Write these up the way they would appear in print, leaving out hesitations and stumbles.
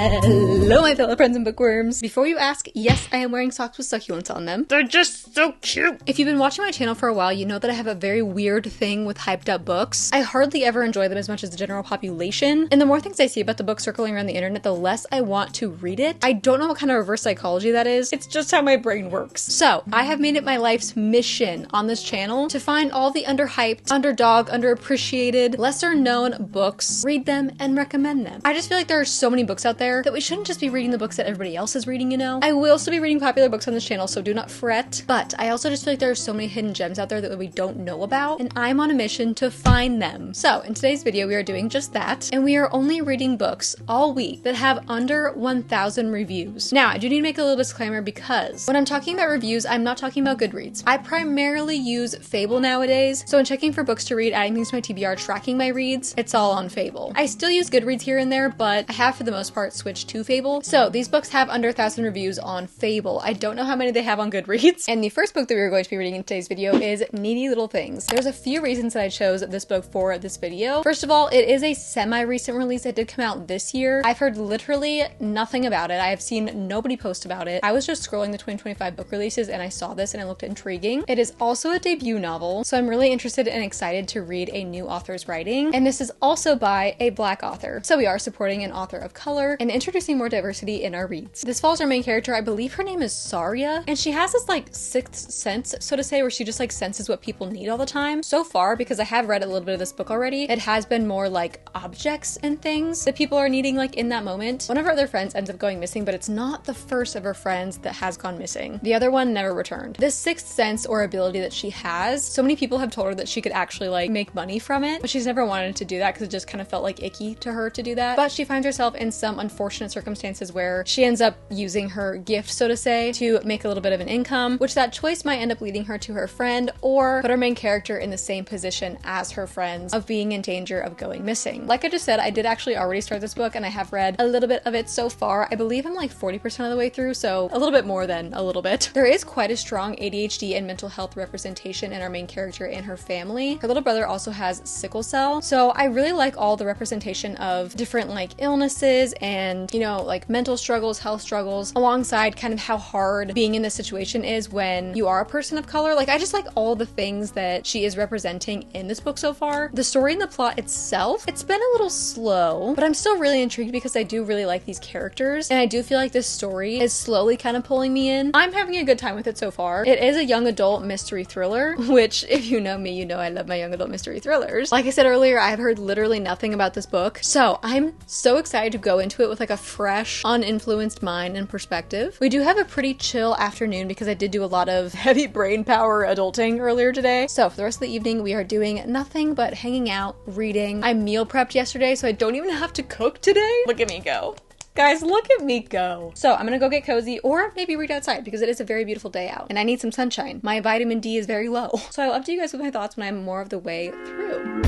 Hello my fellow friends and bookworms. Before you ask, yes, I am wearing socks with succulents on them. They're just so cute. If you've been watching my channel for a while, you know that I have a very weird thing with hyped up books. I hardly ever enjoy them as much as the general population, and the more things I see about the book circling around the internet, the less I want to read it. I don't know what kind of reverse psychology that is. It's just how my brain works. So I have made it my life's mission on this channel to find all the underhyped, underdog, underappreciated, lesser known books, read them, and recommend them. I just feel like there are so many books out there that we shouldn't just be reading the books that everybody else is reading, you know? I will still be reading popular books on this channel, so do not fret, but I also just feel like there are so many hidden gems out there that we don't know about, and I'm on a mission to find them. So in today's video, we are doing just that, and we are only reading books all week that have under 1,000 reviews. Now, I do need to make a little disclaimer because when I'm talking about reviews, I'm not talking about Goodreads. I primarily use Fable nowadays, so in checking for books to read, adding things to my TBR, tracking my reads, it's all on Fable. I still use Goodreads here and there, but I have for the most part switched to Fable. So these books have under 1,000 reviews on Fable. I don't know how many they have on Goodreads. And the first book that we are going to be reading in today's video is Needy Little Things. There's a few reasons that I chose this book for this video. First of all, it is a semi-recent release. It did come out this year. I've heard literally nothing about it. I have seen nobody post about it. I was just scrolling the 2025 book releases and I saw this and it looked intriguing. It is also a debut novel, so I'm really interested and excited to read a new author's writing. And this is also by a Black author. So we are supporting an author of color and introducing more diversity in our reads. This follows our main character. I believe her name is Saria, and she has this like sixth sense, so to say, where she just like senses what people need all the time. So far, because I have read a little bit of this book already, it has been more like objects and things that people are needing like in that moment. One of her other friends ends up going missing, but it's not the first of her friends that has gone missing. The other one never returned. This sixth sense or ability that she has, so many people have told her that she could actually like make money from it, but she's never wanted to do that because it just kind of felt like icky to her to do that. But she finds herself in some unfortunate circumstances where she ends up using her gift, so to say, to make a little bit of an income, which that choice might end up leading her to her friend or put our main character in the same position as her friends of being in danger of going missing. Like I just said, I did actually already start this book and I have read a little bit of it so far. I believe I'm like 40% of the way through, so a little bit more than a little bit. There is quite a strong ADHD and mental health representation in our main character and her family. Her little brother also has sickle cell, so I really like all the representation of different like illnesses and, you know, like mental struggles, health struggles, alongside kind of how hard being in this situation is when you are a person of color. Like I just like all the things that she is representing in this book so far. The story and the plot itself, it's been a little slow, but I'm still really intrigued because I do really like these characters, and I do feel like this story is slowly kind of pulling me in. I'm having a good time with it so far. It is a young adult mystery thriller, which if you know me, you know I love my young adult mystery thrillers. Like I said earlier, I have heard literally nothing about this book, so I'm so excited to go into it with like a fresh, uninfluenced mind and perspective. We do have a pretty chill afternoon because I did do a lot of heavy brain power adulting earlier today. So for the rest of the evening, we are doing nothing but hanging out, reading. I meal prepped yesterday, so I don't even have to cook today. Look at me go. Guys, look at me go. So I'm gonna go get cozy or maybe read outside because it is a very beautiful day out and I need some sunshine. My vitamin D is very low. So I'll update you guys with my thoughts when I'm more of the way through.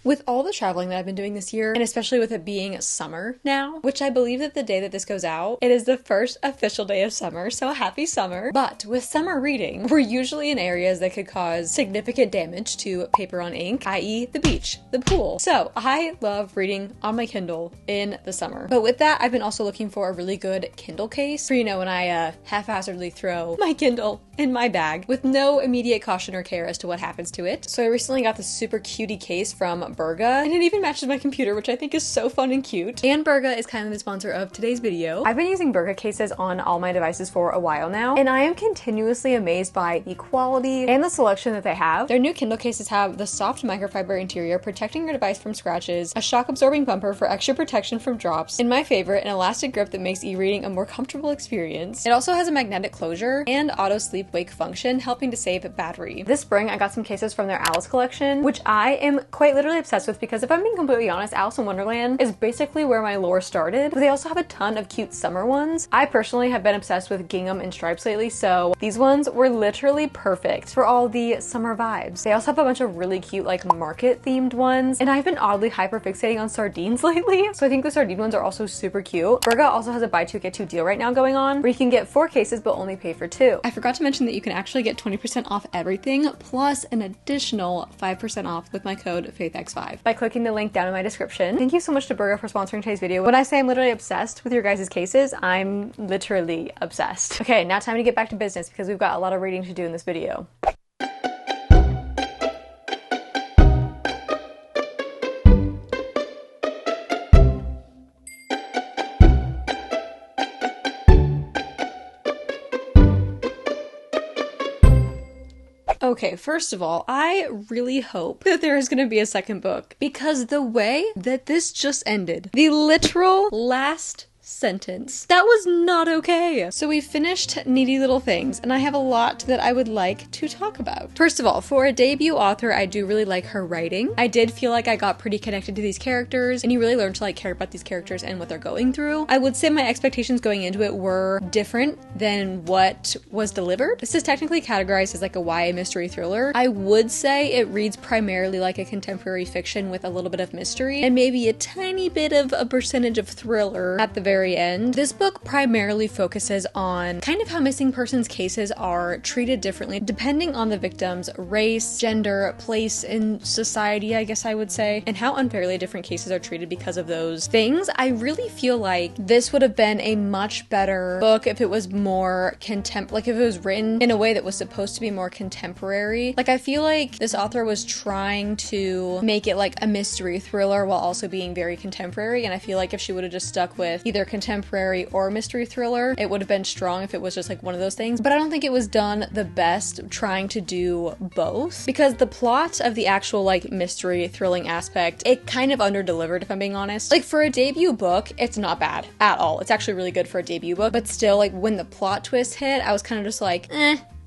With all the traveling that I've been doing this year, and especially with it being summer now, which I believe that the day that this goes out, it is the first official day of summer, so happy summer. But with summer reading, we're usually in areas that could cause significant damage to paper on ink, i.e. the beach, the pool. So I love reading on my Kindle in the summer. But with that, I've been also looking for a really good Kindle case for, you know, when I haphazardly throw my Kindle in my bag with no immediate caution or care as to what happens to it. So I recently got this super cutie case from Berga, and it even matches my computer, which I think is so fun and cute. And Berga is kind of the sponsor of today's video. I've been using Berga cases on all my devices for a while now, and I am continuously amazed by the quality and the selection that they have. Their new Kindle cases have the soft microfiber interior, protecting your device from scratches, a shock-absorbing bumper for extra protection from drops, and my favorite, an elastic grip that makes e-reading a more comfortable experience. It also has a magnetic closure and auto sleep wake function, helping to save battery. This spring, I got some cases from their Alice collection, which I am quite literally obsessed with because if I'm being completely honest, Alice in Wonderland is basically where my lore started, but they also have a ton of cute summer ones. I personally have been obsessed with gingham and stripes lately, so these ones were literally perfect for all the summer vibes. They also have a bunch of really cute like market themed ones, and I've been oddly hyper fixating on sardines lately, so I think the sardine ones are also super cute. Berga also has a buy two get two deal right now going on where you can get 4 cases but only pay for 2. I forgot to mention mention that you can actually get 20% off everything plus an additional 5% off with my code FAITHX5 by clicking the link down in my description. Thank you so much to Burgo for sponsoring today's video. When I say I'm literally obsessed with your guys' cases, I'm literally obsessed. Okay, now time to get back to business because we've got a lot of reading to do in this video. Okay, first of all, I really hope that there is going to be a second book because the way that this just ended, the literal last sentence, that was not okay. So we finished Needy Little Things and I have a lot that I would like to talk about. First of all, for a debut author, I do really like her writing. I did feel like I got pretty connected to these characters and you really learn to like care about these characters and what they're going through. I would say my expectations going into it were different than what was delivered. This is technically categorized as like a YA mystery thriller. I would say it reads primarily like a contemporary fiction with a little bit of mystery and maybe a tiny bit of a percentage of thriller at the very end. This book primarily focuses on kind of how missing persons cases are treated differently depending on the victim's race, gender, place in society, I guess I would say, and how unfairly different cases are treated because of those things. I really feel like this would have been a much better book if it was more like if it was written in a way that was supposed to be more contemporary. Like I feel like this author was trying to make it like a mystery thriller while also being very contemporary, and I feel like if she would have just stuck with either contemporary or mystery thriller, it would have been strong if it was just like one of those things. But I don't think it was done the best trying to do both because the plot of the actual like mystery thrilling aspect, it kind of under-delivered if I'm being honest. Like for a debut book, it's not bad at all. It's actually really good for a debut book, but still like when the plot twist hit, I was kind of just like,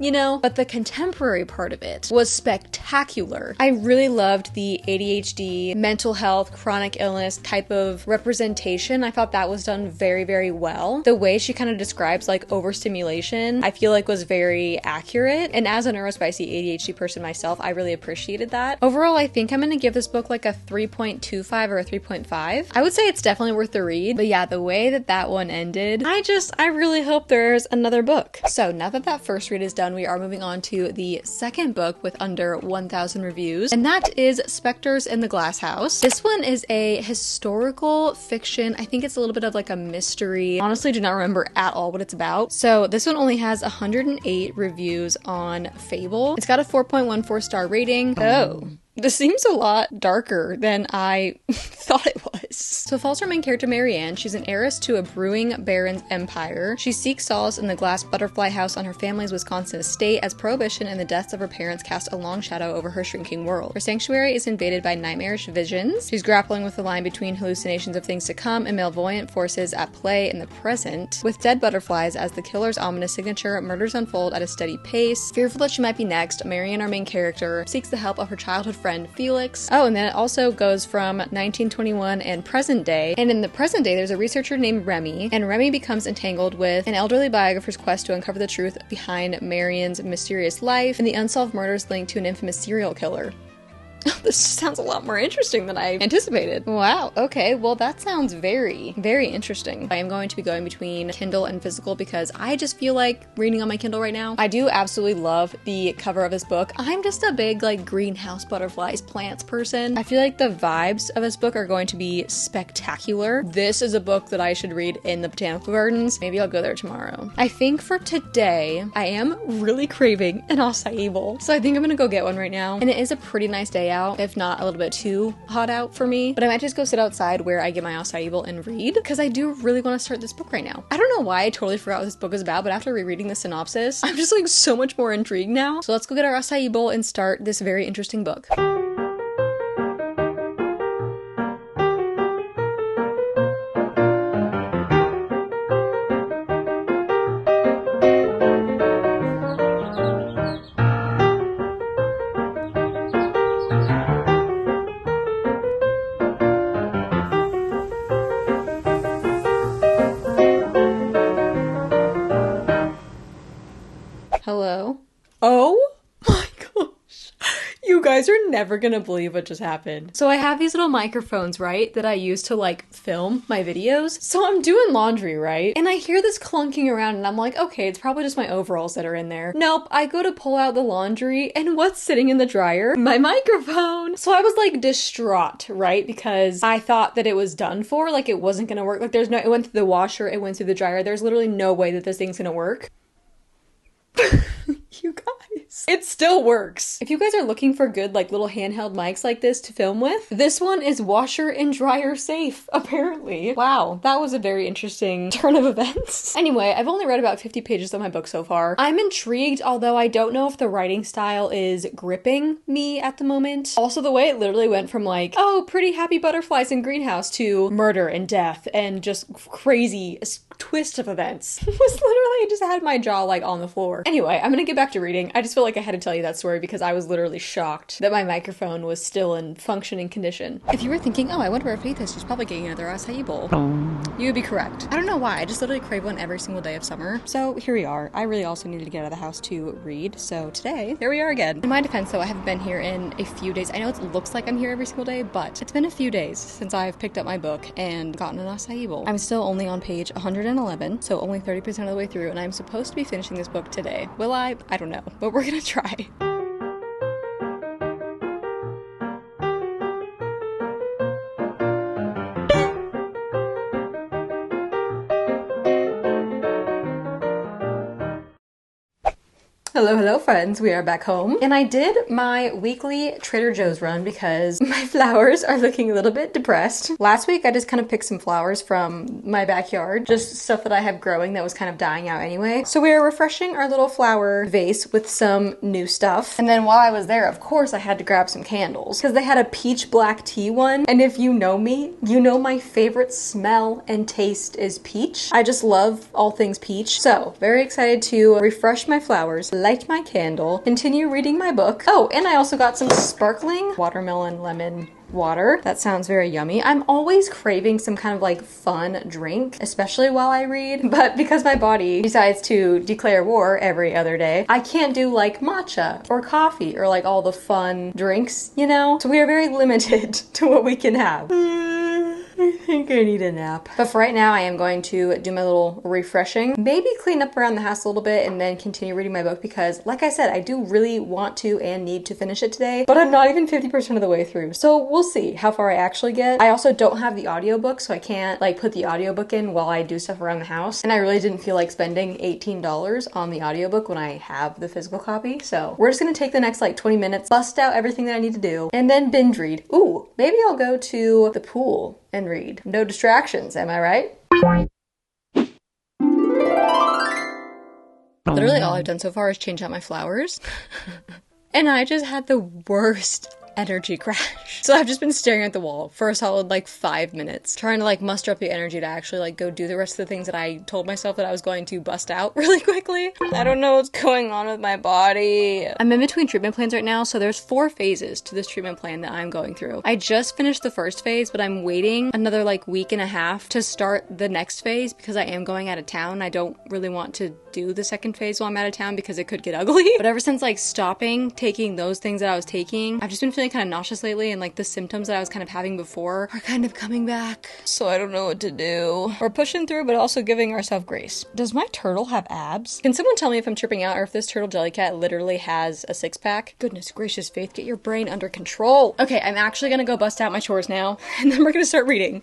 you know, but the contemporary part of it was spectacular. I really loved the ADHD, mental health, chronic illness type of representation. I thought that was done very, very well. The way she kind of describes like overstimulation, I feel like was very accurate. And as a neurospicy ADHD person myself, I really appreciated that. Overall, I think I'm gonna give this book like a 3.25 or a 3.5. I would say it's definitely worth the read, but yeah, the way that that one ended, I really hope there's another book. So now that that first read is done, we are moving on to the second book with under 1,000 reviews, and that is Specters in the Glass House. This one is a historical fiction. I think it's a little bit of like a mystery. Honestly, do not remember at all what it's about. So this one only has 108 reviews on Fable. It's got a 4.14 star rating. Oh. This seems a lot darker than I thought it was. So it follows our main character, Marianne. She's an heiress to a brewing baron's empire. She seeks solace in the glass butterfly house on her family's Wisconsin estate as prohibition and the deaths of her parents cast a long shadow over her shrinking world. Her sanctuary is invaded by nightmarish visions. She's grappling with the line between hallucinations of things to come and malevolent forces at play in the present. With dead butterflies as the killer's ominous signature, murders unfold at a steady pace. Fearful that she might be next, Marianne, our main character, seeks the help of her childhood friend Felix. Oh, and then it also goes from 1921 and present day. And in the present day, there's a researcher named Remy, and Remy becomes entangled with an elderly biographer's quest to uncover the truth behind Marianne's mysterious life and the unsolved murders linked to an infamous serial killer. This sounds a lot more interesting than I anticipated. Wow, okay, well that sounds very, very interesting. I am going to be going between Kindle and physical because I just feel like reading on my Kindle right now. I do absolutely love the cover of this book. I'm just a big like greenhouse butterflies, plants person. I feel like the vibes of this book are going to be spectacular. This is a book that I should read in the botanical gardens. Maybe I'll go there tomorrow. I think for today, I am really craving an acai bowl. So I think I'm gonna go get one right now. And it is a pretty nice day out, if not a little bit too hot out for me, but I might just go sit outside where I get my acai bowl and read because I do really want to start this book right now. I don't know why I totally forgot what this book is about, but after rereading the synopsis, I'm just like so much more intrigued now. So let's go get our acai bowl and start this very interesting book. Hello? Oh my gosh. You guys are You're never gonna believe what just happened. So I have these little microphones, right, that I use to like film my videos. So I'm doing laundry, right? And I hear this clunking around and I'm like, okay, it's probably just my overalls that are in there. Nope, I go to pull out the laundry and what's sitting in the dryer? My microphone. So I was like distraught, right? Because I thought that it was done for, like it wasn't gonna work. Like there's no, it went through the washer, it went through the dryer. There's literally no way that this thing's gonna work. You guys, it still works. If you guys are looking for good like little handheld mics like this to film with, this one is washer and dryer safe, apparently. Wow, that was a very interesting turn of events. Anyway, I've only read about 50 pages of my book so far. I'm intrigued, although I don't know if the writing style is gripping me at the moment. Also, the way it literally went from like, oh, pretty happy butterflies in greenhouse to murder and death and just crazy twist of events was literally, I just had my jaw like on the floor. Anyway, I'm gonna get back to reading. I just feel like I had to tell you that story because I was literally shocked that my microphone was still in functioning condition. If you were thinking, oh, I wonder where Faith is, she's probably getting another acai bowl, you would be correct. I don't know why, I just literally crave one every single day of summer. So here we are. I really also needed to get out of the house to read, so today, here we are again. In my defense though, I haven't been here in a few days. I know it looks like I'm here every single day, but it's been a few days since I've picked up my book and gotten an acai bowl. I'm still only on page 111, so only 30% of the way through, and I'm supposed to be finishing this book today. Will I? I don't know, but we're gonna try. Hello friends, we are back home. And I did my weekly Trader Joe's run because my flowers are looking a little bit depressed. Last week I just kind of picked some flowers from my backyard, just stuff that I have growing that was kind of dying out anyway. So we are refreshing our little flower vase with some new stuff. And then while I was there, of course I had to grab some candles because they had a peach black tea one. And if you know me, you know my favorite smell and taste is peach. I just love all things peach. So very excited to refresh my flowers, light my candle, continue reading my book. Oh, and I also got some sparkling watermelon lemon water. That sounds very yummy. I'm always craving some kind of like fun drink, especially while I read, but because my body decides to declare war every other day, I can't do like matcha or coffee or like all the fun drinks, you know? So we are very limited to what we can have. I think I need a nap. But for right now, I am going to do my little refreshing, maybe clean up around the house a little bit and then continue reading my book because, like I said, I do really want to and need to finish it today, but I'm not even 50% of the way through. So we'll see how far I actually get. I also don't have the audiobook, so I can't like put the audiobook in while I do stuff around the house. And I really didn't feel like spending $18 on the audiobook when I have the physical copy. So we're just gonna take the next like 20 minutes, bust out everything that I need to do, and then binge read. Ooh, maybe I'll go to the pool and read. No distractions, am I right? Literally all I've done so far is change out my flowers. And I just had the worst energy crash. So I've just been staring at the wall for a solid like 5 minutes, trying to like muster up the energy to actually like go do the rest of the things that I told myself that I was going to bust out really quickly. I don't know what's going on with my body. I'm in between treatment plans right now, so there's 4 phases to this treatment plan that I'm going through. I just finished the first phase, but I'm waiting another like week and a half to start the next phase because I am going out of town. I don't really want to do the second phase while I'm out of town because it could get ugly. But ever since like stopping taking those things that I was taking, I've just been feeling kind of nauseous lately, and like the symptoms that I was kind of having before are kind of coming back. So I don't know what to do. We're pushing through, but also giving ourselves grace. Does my turtle have abs? Can someone tell me if I'm tripping out or if this turtle jelly cat literally has a 6-pack? Goodness gracious, Faith, get your brain under control. Okay, I'm actually gonna go bust out my chores now, and then we're gonna start reading.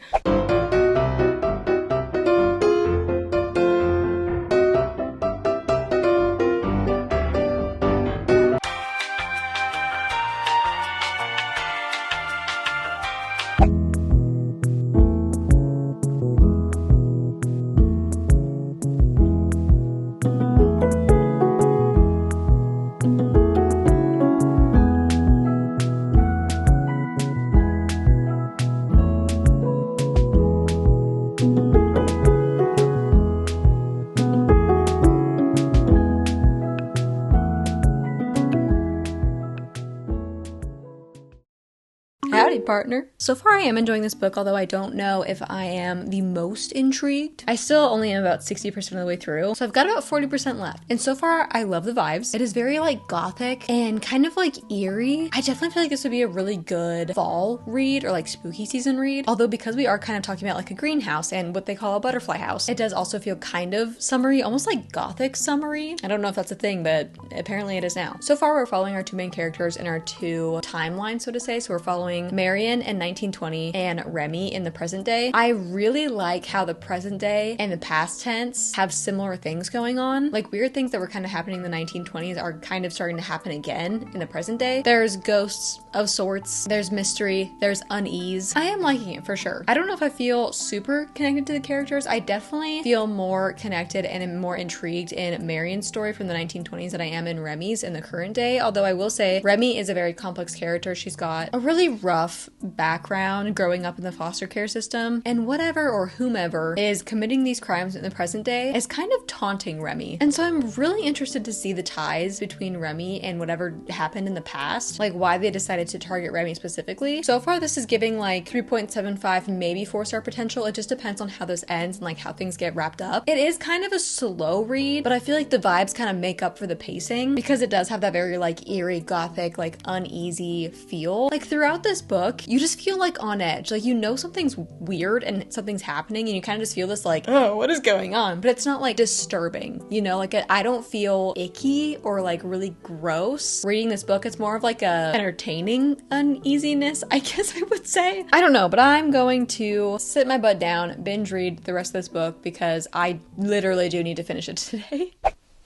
partner. So far I am enjoying this book, although I don't know if I am the most intrigued. I still only am about 60% of the way through, so I've got about 40% left. And so far I love the vibes. It is very like gothic and kind of like eerie. I definitely feel like this would be a really good fall read or like spooky season read. Although because we are kind of talking about like a greenhouse and what they call a butterfly house, it does also feel kind of summery, almost like gothic summery. I don't know if that's a thing, but apparently it is now. So far we're following our two main characters in our two timelines, so to say. So we're following Marion in 1920 and Remy in the present day. I really like how the present day and the past tense have similar things going on. Like weird things that were kind of happening in the 1920s are kind of starting to happen again in the present day. There's ghosts of sorts, there's mystery, there's unease. I am liking it for sure. I don't know if I feel super connected to the characters. I definitely feel more connected and am more intrigued in Marion's story from the 1920s than I am in Remy's in the current day. Although I will say Remy is a very complex character. She's got a really rough background growing up in the foster care system, and whatever or whomever is committing these crimes in the present day is kind of taunting Remy. And so I'm really interested to see the ties between Remy and whatever happened in the past, like why they decided to target Remy specifically. So far this is giving like 3.75, maybe 4-star potential. It just depends on how this ends and like how things get wrapped up. It is kind of a slow read, but I feel like the vibes kind of make up for the pacing because it does have that very like eerie, gothic, like uneasy feel. Like throughout this book, you just feel like on edge. Like you know something's weird and something's happening and you kind of just feel this like, oh, what is going on? But it's not like disturbing, you know? Like I don't feel icky or like really gross reading this book. It's more of like a entertaining uneasiness, I guess I would say. I don't know, but I'm going to sit my butt down, binge read the rest of this book because I literally do need to finish it today.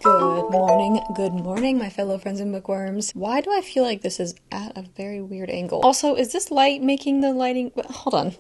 Good morning, my fellow friends and bookworms. Why do I feel like this is at a very weird angle? Also, is this light making the lighting... Hold on.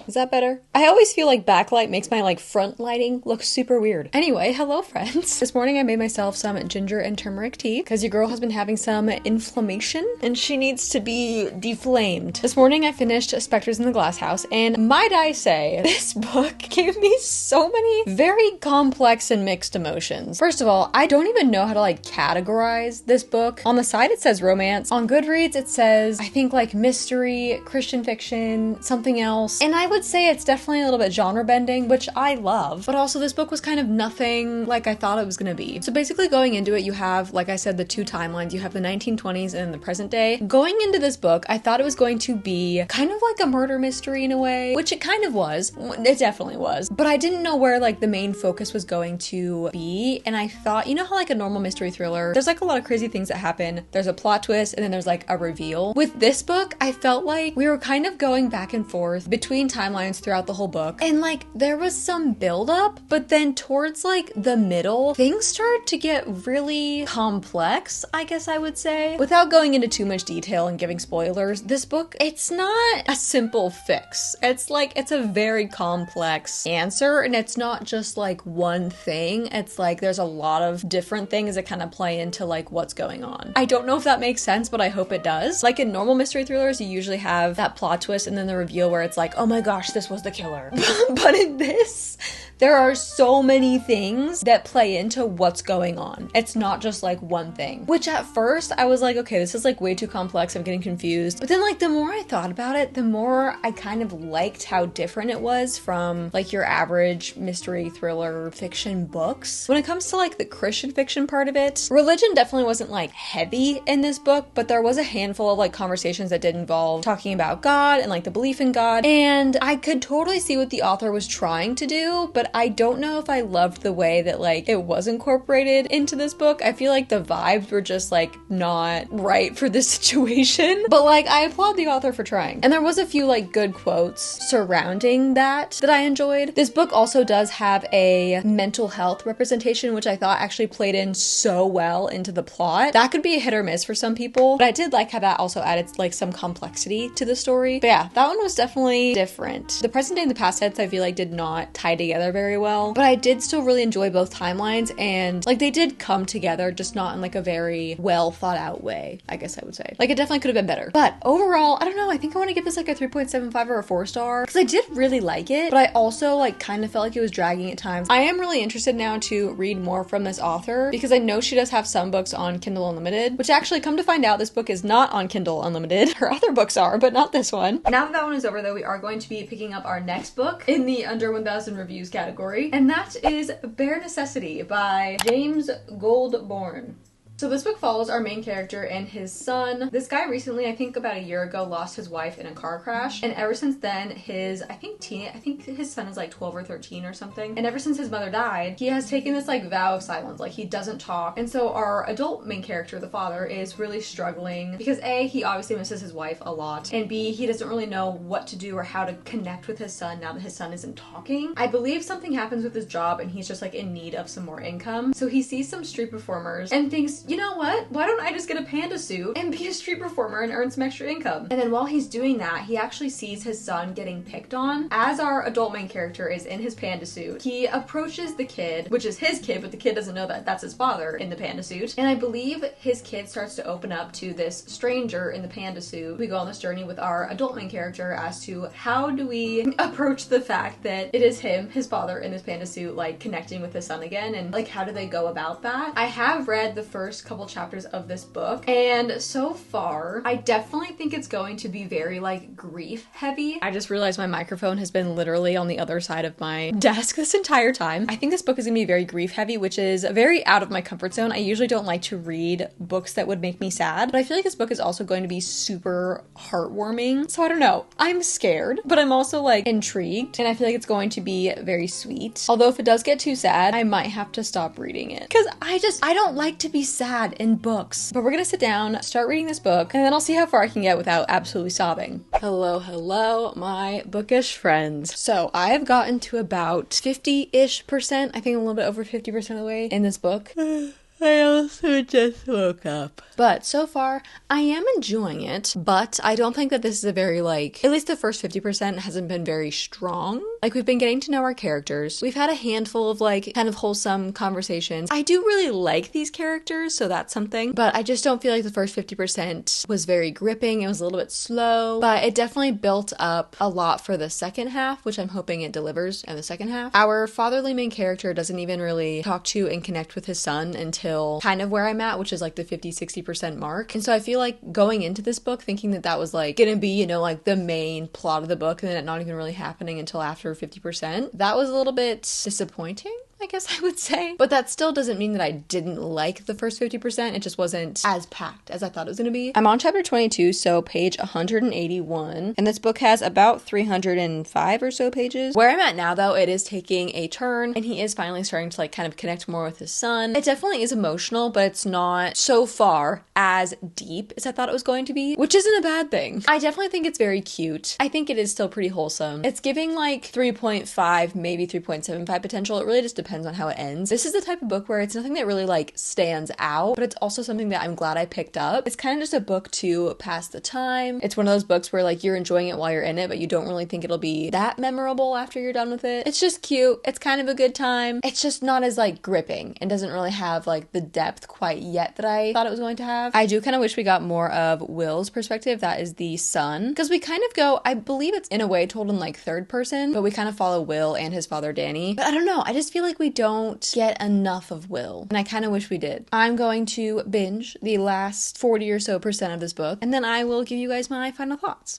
Is that better? I always feel like backlight makes my like front lighting look super weird. Anyway, hello friends. This morning I made myself some ginger and turmeric tea because your girl has been having some inflammation and she needs to be deflamed. This morning I finished Specters in the Glass House, and might I say, this book gave me so many very complex and mixed emotions. First of all, I don't even know how to like categorize this book. On the side it says romance. On Goodreads it says, I think like mystery, Christian fiction, something else. And I would say it's definitely a little bit genre bending, which I love, but also this book was kind of nothing like I thought it was gonna be. So basically going into it, you have, like I said, the two timelines. You have the 1920s and the present day. Going into this book, I thought it was going to be kind of like a murder mystery in a way, which it kind of was. It definitely was. But I didn't know where like the main focus was going to be, and I thought, you know how like a normal mystery thriller, there's like a lot of crazy things that happen. There's a plot twist and then there's like a reveal. With this book, I felt like we were kind of going back and forth between timelines throughout the whole book, and like there was some build up, but then towards like the middle things start to get really complex, I guess I would say. Without going into too much detail and giving spoilers, this book, it's not a simple fix. It's like it's a very complex answer, and it's not just like one thing. It's like there's a lot of different things that kind of play into like what's going on. I don't know if that makes sense, but I hope it does. Like in normal mystery thrillers, you usually have that plot twist and then the reveal where it's like, oh my gosh, this was the killer. But in this, there are so many things that play into what's going on. It's not just like one thing, which at first I was like, okay, this is like way too complex. I'm getting confused. But then like the more I thought about it, the more I kind of liked how different it was from like your average mystery thriller fiction books. When it comes to like the Christian fiction part of it, religion definitely wasn't like heavy in this book, but there was a handful of like conversations that did involve talking about God and like the belief in God. And I could totally see what the author was trying to do, but I don't know if I loved the way that like it was incorporated into this book. I feel like the vibes were just like not right for this situation, but like I applaud the author for trying. And there was a few like good quotes surrounding that I enjoyed. This book also does have a mental health representation, which I thought actually played in so well into the plot. That could be a hit or miss for some people, but I did like how that also added like some complexity to the story. But yeah, that one was definitely different. different. The present day and the past tense I feel like did not tie together very well, but I did still really enjoy both timelines, and like they did come together, just not in like a very well thought out way, I guess I would say. Like it definitely could have been better. But overall, I don't know, I think I want to give this like a 3.75 or a 4-star, because I did really like it, but I also like kind of felt like it was dragging at times. I am really interested now to read more from this author, because I know she does have some books on Kindle Unlimited, which actually, come to find out, this book is not on Kindle Unlimited. Her other books are, but not this one. Now that that one is over though, we are going to be picking up our next book in the under 1000 reviews category, and that is Bare Necessity by James Goldborn. So this book follows our main character and his son. This guy recently, I think about a year ago, lost his wife in a car crash. And ever since then, I think his son is like 12 or 13 or something. And ever since his mother died, he has taken this like vow of silence. Like he doesn't talk. And so our adult main character, the father, is really struggling because A, he obviously misses his wife a lot. And B, he doesn't really know what to do or how to connect with his son now that his son isn't talking. I believe something happens with his job and he's just like in need of some more income. So he sees some street performers and thinks, you know what? Why don't I just get a panda suit and be a street performer and earn some extra income? And then while he's doing that, he actually sees his son getting picked on. As our adult main character is in his panda suit, he approaches the kid, which is his kid, but the kid doesn't know that that's his father in the panda suit. And I believe his kid starts to open up to this stranger in the panda suit. We go on this journey with our adult main character as to how do we approach the fact that it is him, his father in his panda suit, like connecting with his son again, and like how do they go about that? I have read the first couple chapters of this book, and so far I definitely think it's going to be very like grief heavy. I just realized my microphone has been literally on the other side of my desk this entire time. I think this book is gonna be very grief heavy, which is very out of my comfort zone. I usually don't like to read books that would make me sad, but I feel like this book is also going to be super heartwarming. So I don't know. I'm scared, but I'm also like intrigued, and I feel like it's going to be very sweet. Although if it does get too sad, I might have to stop reading it, because I don't like to be sad in books. But we're gonna sit down, start reading this book, and then I'll see how far I can get without absolutely sobbing. Hello, my bookish friends. So I have gotten to about 50-ish%, I think a little bit over 50% of the way in this book. I also just woke up. But so far, I am enjoying it, but I don't think that this is a very, like, at least the first 50% hasn't been very strong. Like, we've been getting to know our characters. We've had a handful of, like, kind of wholesome conversations. I do really like these characters, so that's something, but I just don't feel like the first 50% was very gripping. It was a little bit slow, but it definitely built up a lot for the second half, which I'm hoping it delivers in the second half. Our fatherly main character doesn't even really talk to and connect with his son until kind of where I'm at, which is like the 50-60% mark. And so I feel like going into this book thinking that that was like gonna be, you know, like the main plot of the book, and then it not even really happening until after 50%, that was a little bit disappointing, I guess I would say. But that still doesn't mean that I didn't like the first 50%. It just wasn't as packed as I thought it was going to be. I'm on chapter 22, so page 181. And this book has about 305 or so pages. Where I'm at now, though, it is taking a turn, and he is finally starting to like kind of connect more with his son. It definitely is emotional, but it's not so far as deep as I thought it was going to be, which isn't a bad thing. I definitely think it's very cute. I think it is still pretty wholesome. It's giving like 3.5, maybe 3.75 potential. It really just depends on how it ends. This is the type of book where it's nothing that really like stands out, but it's also something that I'm glad I picked up. It's kind of just a book to pass the time. It's one of those books where like you're enjoying it while you're in it, but you don't really think it'll be that memorable after you're done with it. It's just cute. It's kind of a good time. It's just not as like gripping and doesn't really have like the depth quite yet that I thought it was going to have. I do kind of wish we got more of Will's perspective. That is the son, because we kind of go, I believe it's in a way told in like third person, but we kind of follow Will and his father Danny. But I don't know. I just feel like we don't get enough of Will, and I kind of wish we did. I'm going to binge the last 40 or so percent of this book, and then I will give you guys my final thoughts.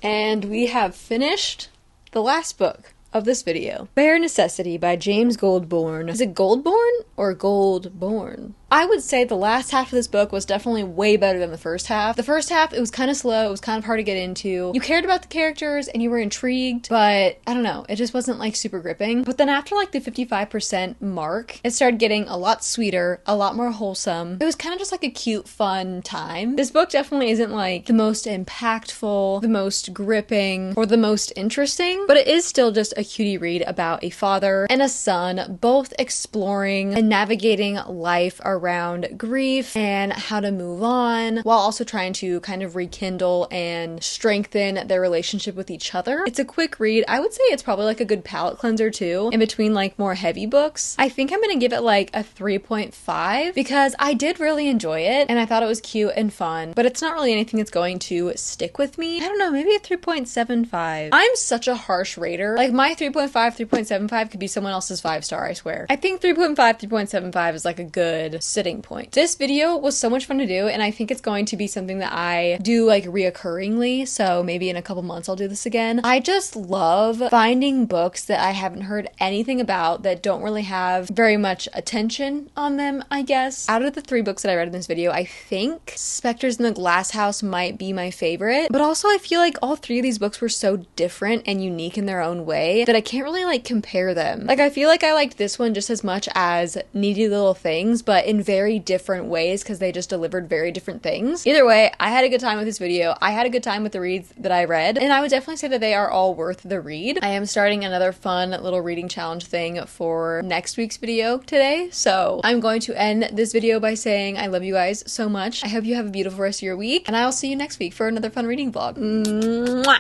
And we have finished the last book of this video, Bare Necessity by James Goldborn. Is it Goldborn or Goldborn? I would say the last half of this book was definitely way better than the first half. The first half, it was kind of slow, it was kind of hard to get into. You cared about the characters and you were intrigued, but I don't know, it just wasn't like super gripping. But then after like the 55% mark, it started getting a lot sweeter, a lot more wholesome. It was kind of just like a cute, fun time. This book definitely isn't like the most impactful, the most gripping, or the most interesting, but it is still just a cutie read about a father and a son both exploring and navigating life around grief and how to move on while also trying to kind of rekindle and strengthen their relationship with each other. It's a quick read. I would say it's probably like a good palate cleanser too, in between like more heavy books. I think I'm gonna give it like a 3.5 because I did really enjoy it and I thought it was cute and fun, but it's not really anything that's going to stick with me. I don't know, maybe a 3.75. I'm such a harsh rater. Like my 3.5, 3.75 could be someone else's 5-star, I swear. I think 3.5, 3.75 is like a good sitting point. This video was so much fun to do and I think it's going to be something that I do like reoccurringly, so maybe in a couple months I'll do this again. I just love finding books that I haven't heard anything about, that don't really have very much attention on them, I guess. Out of the 3 books that I read in this video, I think Specters in the Glass House might be my favorite, but also I feel like all 3 of these books were so different and unique in their own way that I can't really like compare them. Like I feel like I liked this one just as much as Needy Little Things, but in very different ways because they just delivered very different things. Either way, I had a good time with this video. I had a good time with the reads that I read, and I would definitely say that they are all worth the read. I am starting another fun little reading challenge thing for next week's video today, so I'm going to end this video by saying I love you guys so much. I hope you have a beautiful rest of your week, and I will see you next week for another fun reading vlog. Mwah!